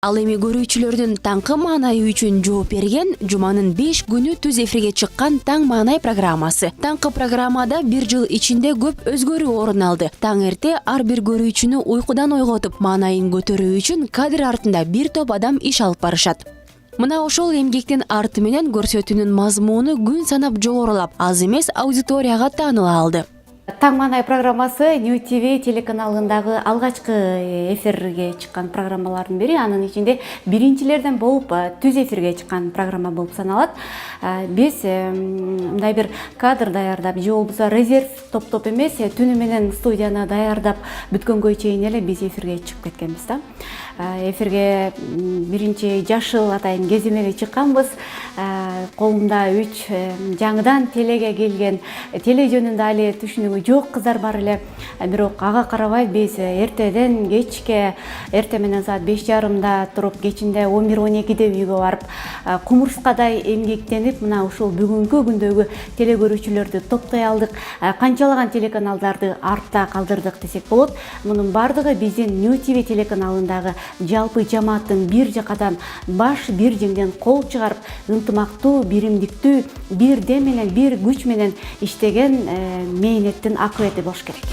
Ал эми көрүүчүлөрдүн таңкы маанайы үчүн жооп берген жуманын 5 күнү түз эфирге чыккан Таң маанай программасы. Таңкы программада бир жыл ичинде көп өзгөрүү орун алды. Таң эрте ар бир көрүүчүнү уйкудан ойготуп, маанайын көтөрүү үчүн кадр артында бир топ адам иш алып барышат. Мына ошол эмгектин арты менен көрсөтүүнүн мазмуну күн санап жогорулап, аз эмес аудиторияга тааныла алды. Таң маанай программасы New TV телеканалындагы алгачкы эфирге чыккан программалардын бири. Анын ичинде биринчилерден болуп түз эфирге чыккан программа болуп саналат. Биз мындай бир кадр даярдап, же болбосо резерв топтоп эмес, түнү менен студияны даярдап бүткөнгө чейин эле биз эфирге чыгып кеткенбиз да. Эфирге биринчи жашыл атайын кеземеге чыкканбыз. Колумда 3 жаңыдан телеге келген, теле жөнүндө али түшүнүгү жок кыздар бар эле. Бирок ага карабай биз эртеден кечке, эрте менен саат 5:30 туруп, кечинде 11-12 үйгө барып, кумурскадай эмгектенип, мына ушул бүгүнкү күндөгү теле көрүүчүлөрдү топтой алдык. Канчалаган телеканалдарды артта калдырдык десек болот. Мунун бардыгы биздин New TV телеканалындагы жалпы жамааттын бир жакадан баш, бир жеңден кол чыгарып, ынтымактуу, биримдиктүү, бир дем менен, бир күч менен иштеген мээнеттин акыбети болуш керек.